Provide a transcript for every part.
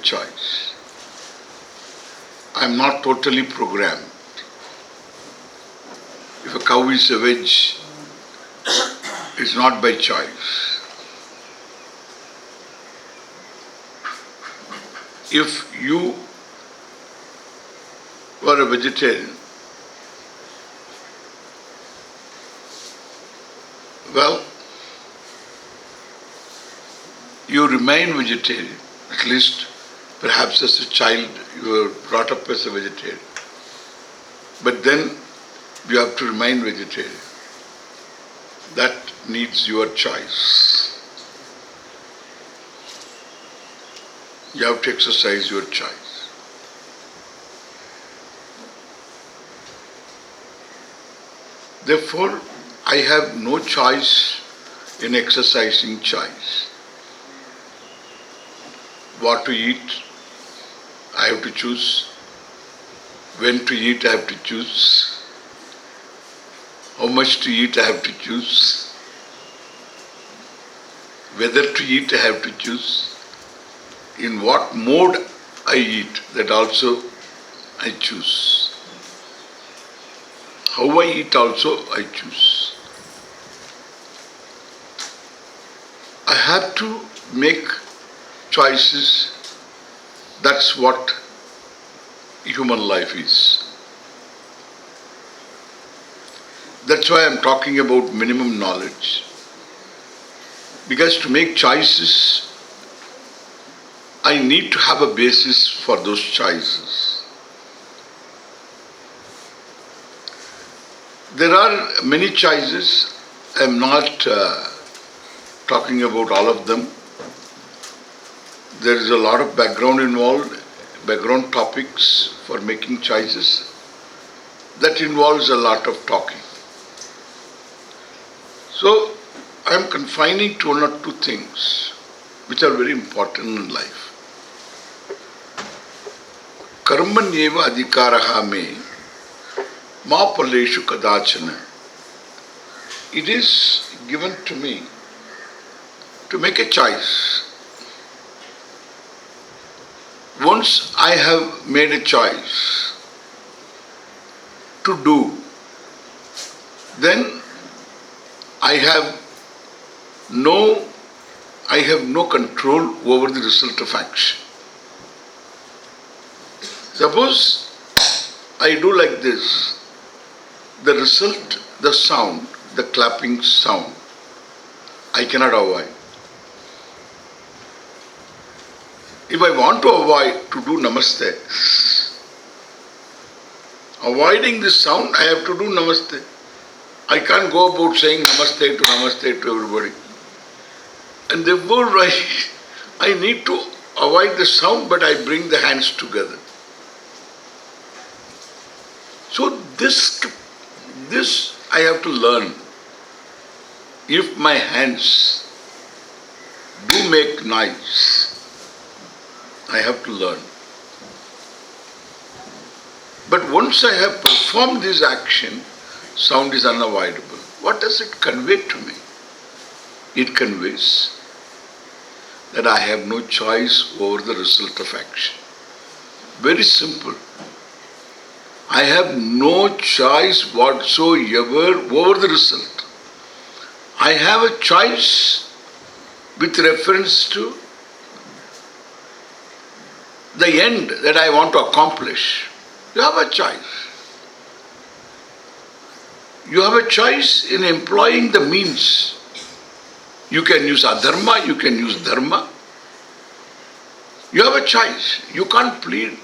choice. I am not totally programmed. If a cow is a veg, it's not by choice. If you were a vegetarian, well, you remain vegetarian. At least, perhaps as a child, you were brought up as a vegetarian. But then, you have to remain vegetarian. That needs your choice. You have to exercise your choice. Therefore, I have no choice in exercising choice. What to eat, I have to choose. When to eat, I have to choose. How much to eat, I have to choose. Whether to eat, I have to choose. In what mode I eat, that also I choose. How I eat also I choose. I have to make choices. That's what human life is. That's why I'm talking about minimum knowledge. Because to make choices, I need to have a basis for those choices. There are many choices. I'm not talking about all of them. There is a lot of background involved, background topics for making choices. That involves a lot of talking. So, I am confining to one or two things which are very important in life. Karmanyeva adhikaraha me ma paleshu kadachana. It is given to me to make a choice. Once I have made a choice to do, then I have no control over the result of action. Suppose I do like this, the result, the sound, the clapping sound, I cannot avoid. If I want to avoid to do namaste, avoiding this sound, I have to do namaste. I can't go about saying namaste to everybody. And therefore I need to avoid the sound, but I bring the hands together. So this I have to learn. If my hands do make noise, I have to learn. But once I have performed this action, sound is unavoidable. What does it convey to me? It conveys that I have no choice over the result of action. Very simple. I have no choice whatsoever over the result. I have a choice with reference to the end that I want to accomplish. You have a choice. You have a choice in employing the means. You can use adharma, you can use dharma. You have a choice. You can't plead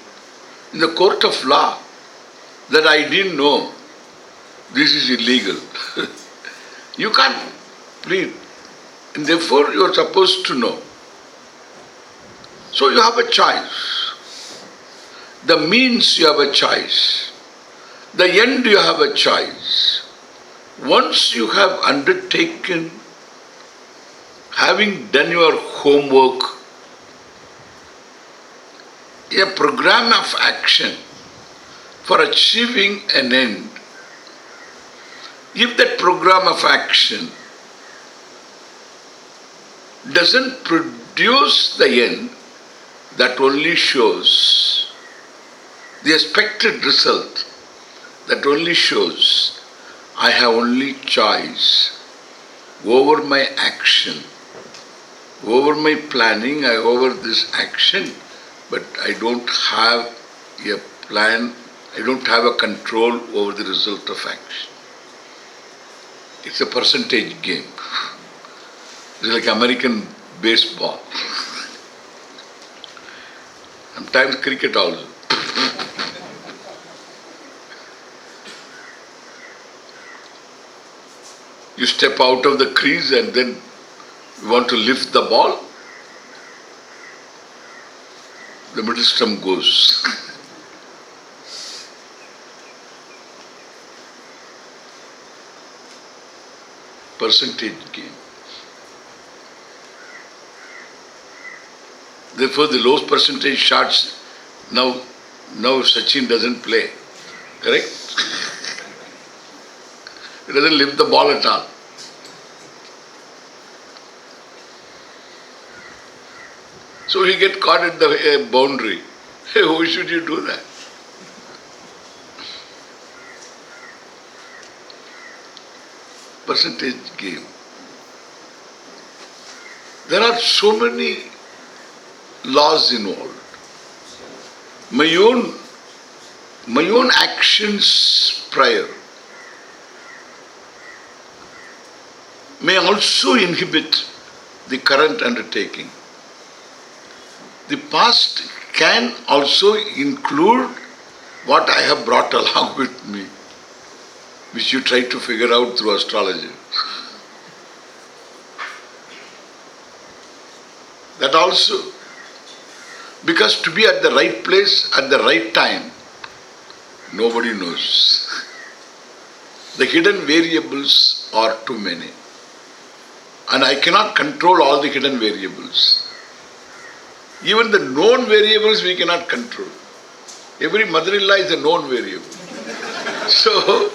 in the court of law that I didn't know this is illegal. You can't plead. And therefore you are supposed to know. So you have a choice. The means you have a choice. The end you have a choice. Once you have undertaken, having done your homework, a program of action for achieving an end, if that program of action doesn't produce the end, that only shows the expected result, that only shows I have only choice over my action, over my planning, over this action, but I don't have a plan, I don't have a control over the result of action. It's a percentage game. It's like American baseball. Sometimes cricket also. You step out of the crease and then you want to lift the ball, the middle stump goes. Percentage game. Therefore, the low percentage shots, now Sachin doesn't play. Correct? He doesn't lift the ball at all. So he get caught at the boundary. Hey, why should you do that? Percentage game. There are so many laws involved. My own actions prior may also inhibit the current undertaking. The past can also include what I have brought along with me, which you try to figure out through astrology. That also, because to be at the right place at the right time, nobody knows. The hidden variables are too many. And I cannot control all the hidden variables. Even the known variables we cannot control. Every mother-in-law is a known variable. So,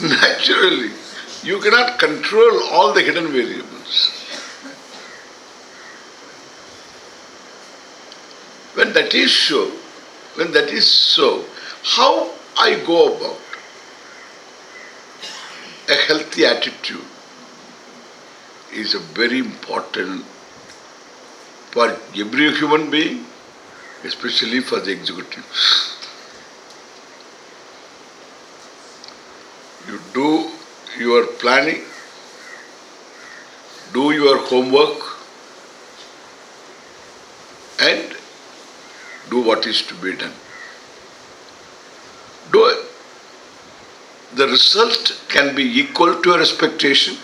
naturally, you cannot control all the hidden variables. When that is so, how I go about a healthy attitude is a very important for every human being, especially for the executives. You do your planning, do your homework, and do what is to be done. Do it. The result can be equal to your expectation,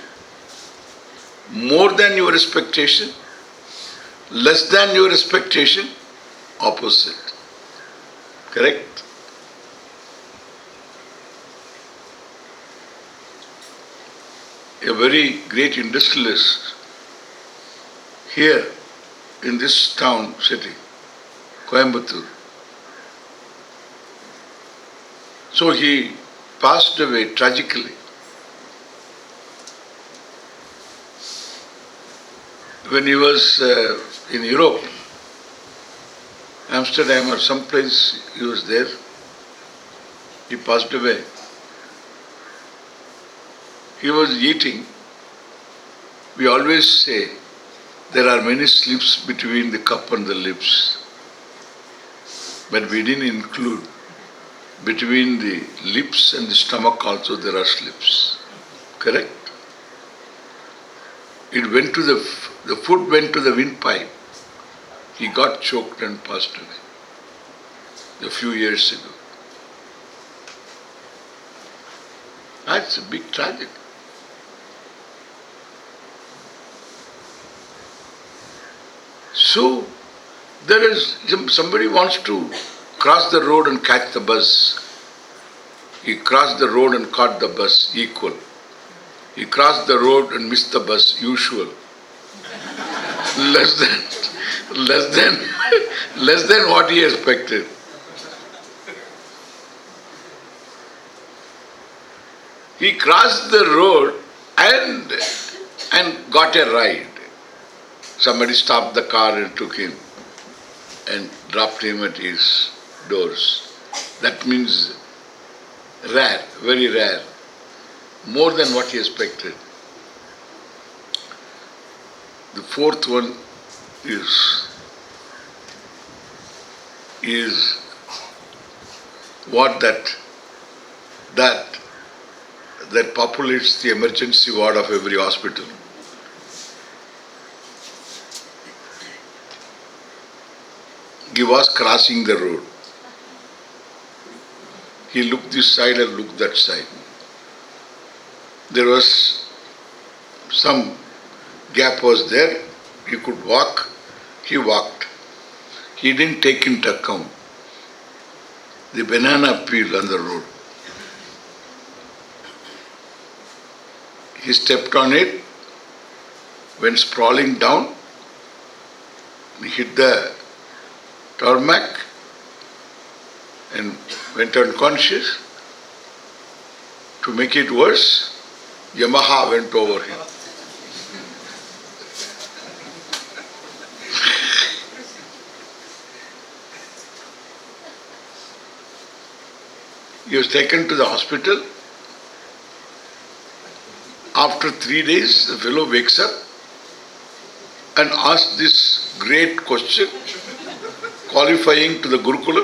more than your expectation, less than your expectation, opposite. Correct? A very great industrialist here in this town, city, Coimbatore. So he passed away tragically. When he was in Europe, Amsterdam or someplace he was there, he passed away. He was eating. We always say there are many slips between the cup and the lips. But we didn't include between the lips and the stomach also there are slips. Correct? It went to the food went to the windpipe. He got choked and passed away a few years ago. That's a big tragedy. So, there is, somebody wants to cross the road and catch the bus. He crossed the road and caught the bus, equal. He crossed the road and missed the bus, usual. less than what he expected. He crossed the road and got a ride. Somebody stopped the car and took him. and dropped him at his doors. That means rare, very rare, more than what he expected. The fourth one is what that populates the emergency ward of every hospital. He was crossing the road. He looked this side and looked that side. There was some gap was there. He could walk. He walked. He didn't take into account the banana peel on the road. He stepped on it, went sprawling down, hit the tarmac and went unconscious. To make it worse, Yamaha went over him. He was taken to the hospital. After 3 days, the fellow wakes up and asks this great question, qualifying to the Gurukula,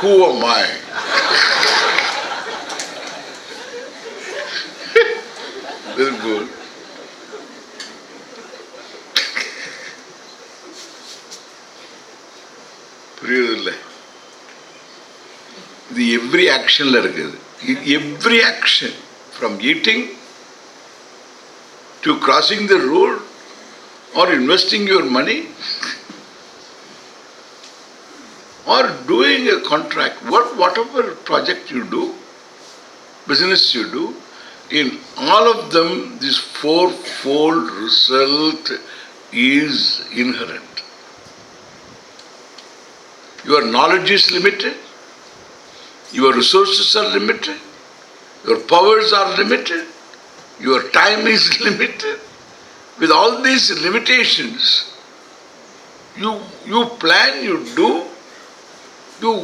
who am I? Very good. புரியுதில்லை? இது every actionல இருக்குது. Every action, from eating to crossing the road or investing your money or doing a contract, whatever project you do, business you do, in all of them this fourfold result is inherent. Your knowledge is limited, your resources are limited, your powers are limited, your time is limited. With all these limitations, you plan, you do,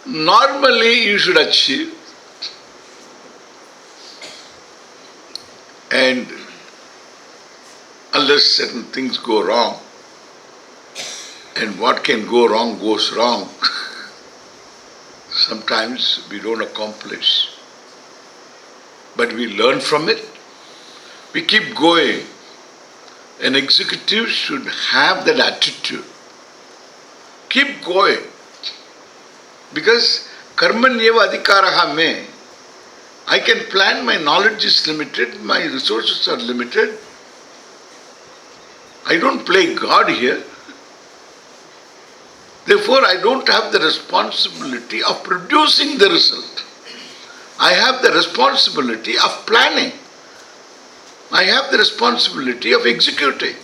normally you should achieve. And unless certain things go wrong, and what can go wrong goes wrong, sometimes we don't accomplish. But we learn from it. We keep going. An executive should have that attitude. Keep going. Because karmanyeva adhikaraha me, I can plan, my knowledge is limited, my resources are limited. I don't play God here. Therefore, I don't have the responsibility of producing the result. I have the responsibility of planning. I have the responsibility of executing.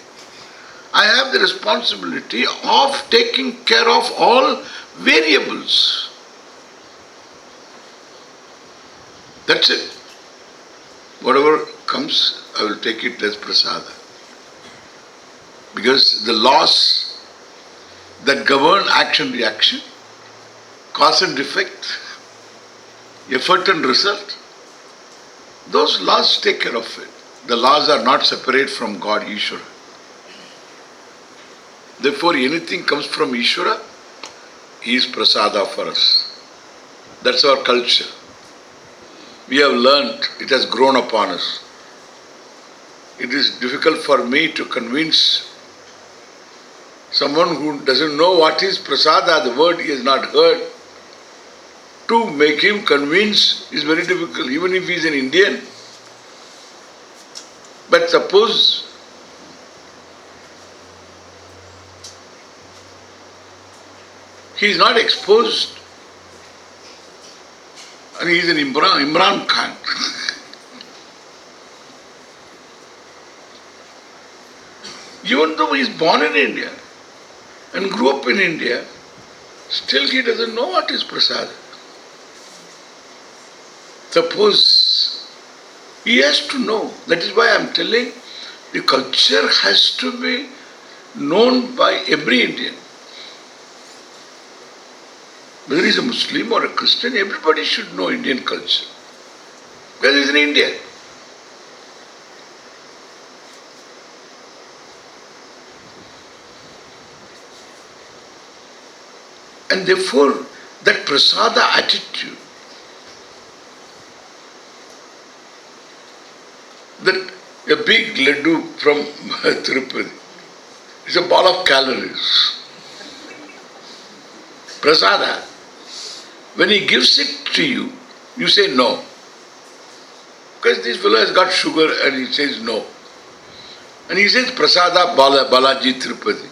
I have the responsibility of taking care of all variables. That's it. Whatever comes, I will take it as prasada. Because the laws that govern action-reaction, cause and effect, effort and result, those laws take care of it. The laws are not separate from God, Ishvara. Therefore, anything comes from Ishvara is prasada for us. That's our culture. We have learned, it has grown upon us. It is difficult for me to convince someone who doesn't know what is prasada, the word he has not heard, to make him convince is very difficult, even if he is an Indian. But suppose he is not exposed and he is an Imran Khan. Even though he is born in India and grew up in India, still he doesn't know what is prasada. Suppose he has to know. That is why I am telling the culture has to be known by every Indian. Whether he's a Muslim or a Christian, everybody should know Indian culture. Because he's in India. And therefore, that prasada attitude, that a big laddu from Tirupati is a ball of calories. Prasada, when he gives it to you, you say no. Because this fellow has got sugar and he says no. And he says prasada Balaji Tirupati.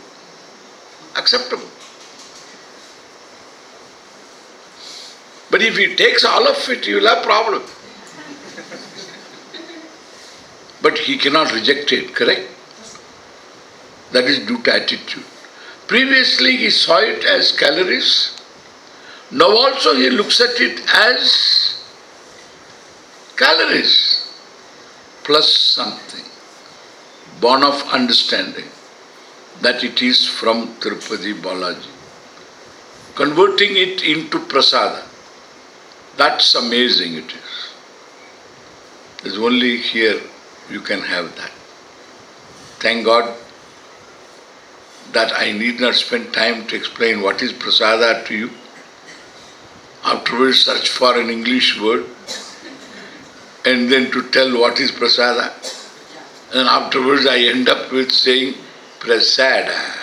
Acceptable. But if he takes all of it, you will have problem. But he cannot reject it, correct? That is due to attitude. Previously he saw it as calories. Now also he looks at it as calories plus something. Born of understanding that it is from Tirupati Balaji. Converting it into prasada. That's amazing it is. There's only here you can have that. Thank God that I need not spend time to explain what is prasada to you. Afterwards search for an English word and then to tell what is prasada. And afterwards I end up with saying prasada.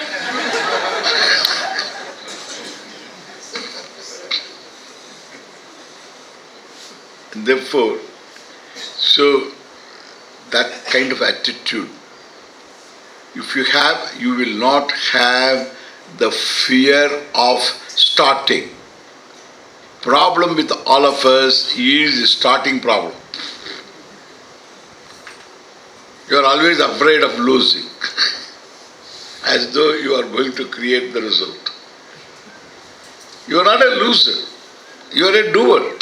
Therefore, so that kind of attitude, if you have, you will not have the fear of starting. Problem with all of us is the starting problem. You are always afraid of losing, as though you are going to create the result. You are not a loser, you are a doer.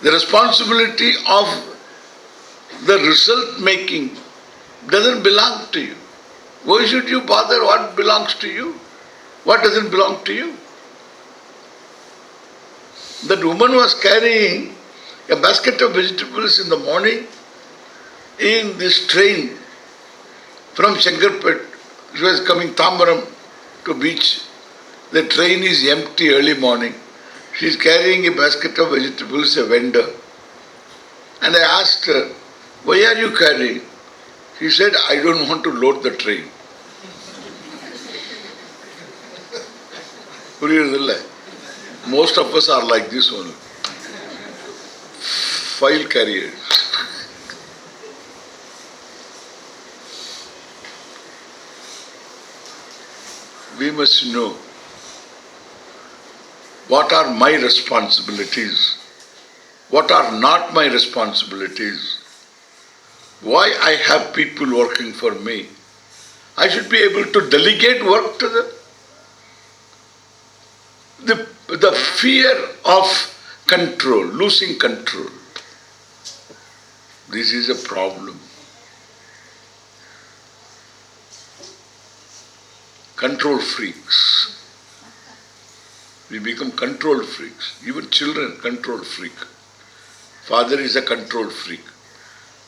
The responsibility of the result making doesn't belong to you. Why should you bother what belongs to you? What doesn't belong to you? That woman was carrying a basket of vegetables in the morning in this train from Shankarpet. She was coming Tambaram to beach. The train is empty early morning. She is carrying a basket of vegetables, a vendor. And I asked her, why are you carrying? She said, I don't want to load the train. Most of us are like this only. File carriers. We must know what are my responsibilities, what are not my responsibilities, why I have people working for me. I should be able to delegate work to them. The fear of control, losing control, this is a problem. Control freaks. We become control freaks. Even children, control freak. Father is a control freak.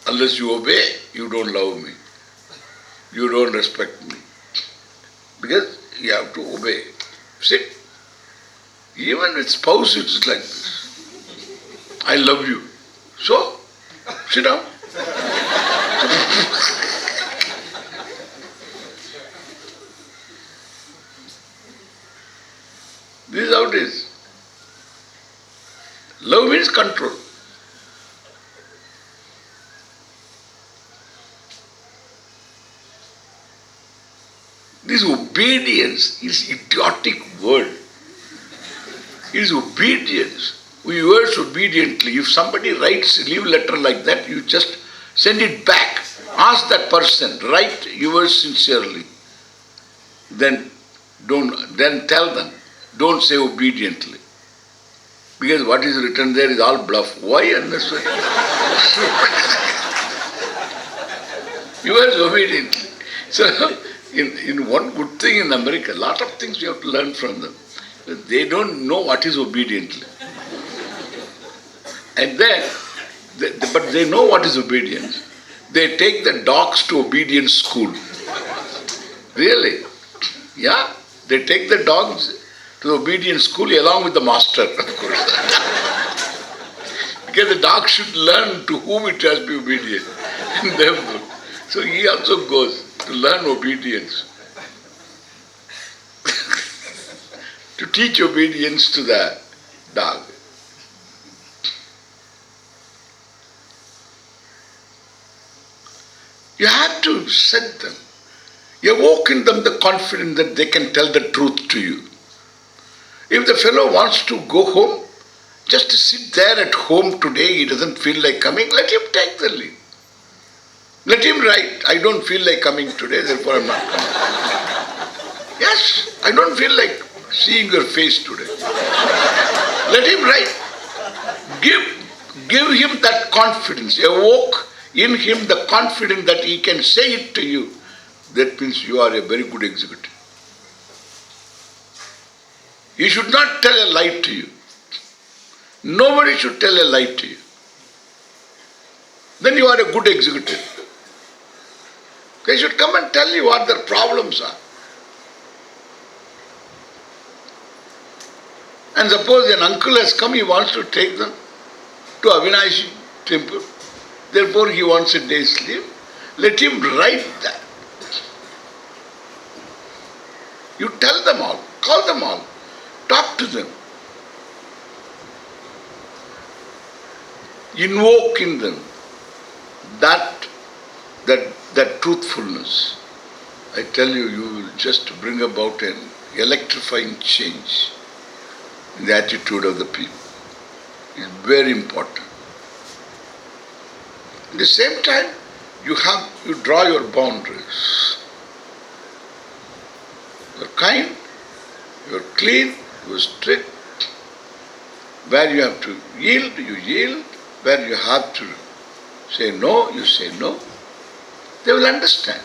Unless you obey, you don't love me. You don't respect me. Because you have to obey. Sit. Even with spouse it's like this. I love you. So, sit down. This is how it is. Love means control. This obedience is idiotic word. It is obedience. We use obediently. If somebody writes a leave letter like that, you just send it back. Ask that person, write yours sincerely. Then tell them. Don't say obediently. Because what is written there is all bluff. Why unnecessary? Yours obediently. So In one good thing in America, a lot of things you have to learn from them. They don't know what is obediently. And then, but they know what is obedience. They take the dogs to obedience school. Really? Yeah? They take the dogs to the obedience school along with the master, of course. Because the dog should learn to whom it has to be obedient. And therefore, so he also goes to learn obedience. To teach obedience to the dog. You have to set them. You evoke in them the confidence that they can tell the truth to you. If the fellow wants to go home, just to sit there at home today, he doesn't feel like coming, let him take the leave. Let him write, I don't feel like coming today, therefore I'm not coming. Yes, I don't feel like seeing your face today. Let him write. Give him that confidence. Evoke in him the confidence that he can say it to you. That means you are a very good executive. He should not tell a lie to you. Nobody should tell a lie to you. Then you are a good executive. They should come and tell you what their problems are. And suppose an uncle has come, he wants to take them to Avinashi temple. Therefore he wants a day's leave. Let him write that. You tell them all, call them all, talk to them. Invoke in them that truthfulness. I tell you, you will just bring about an electrifying change in the attitude of the people. It's very important. At the same time, you draw your boundaries. You're kind, you're clean, you're strict. Where you have to yield, you yield. Where you have to say no, you say no. They will understand.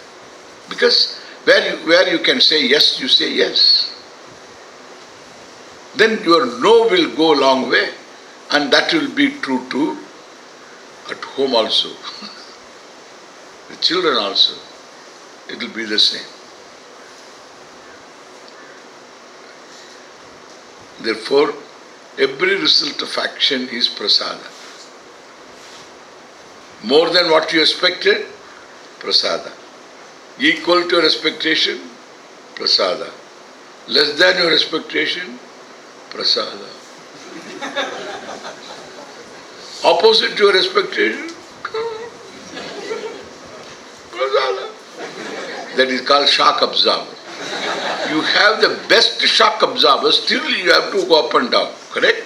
Because where you can say yes, you say yes. Then your no will go a long way. And that will be true too at home also. The children also. It will be the same. Therefore, every result of action is prasada. More than what you expected, prasada. Equal to your expectation, prasada. Less than your expectation, prasada. Opposite to your expectation, prasada. That is called shock absorber. You have the best shock absorber, still you have to go up and down, correct?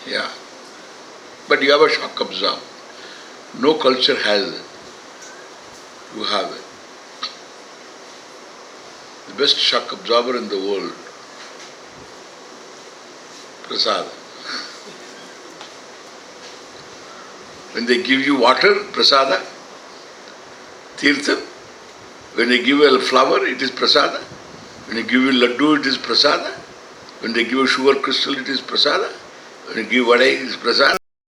Yeah. But you have a shock absorber. No culture has it. You have it. The best shock absorber in the world. Prasada. When they give you water, prasada. Tirtham. When they give you a flower, it is prasada. When they give you laddu, it is prasada. When they give you sugar crystal, it is prasada. When they give vada, it is prasada.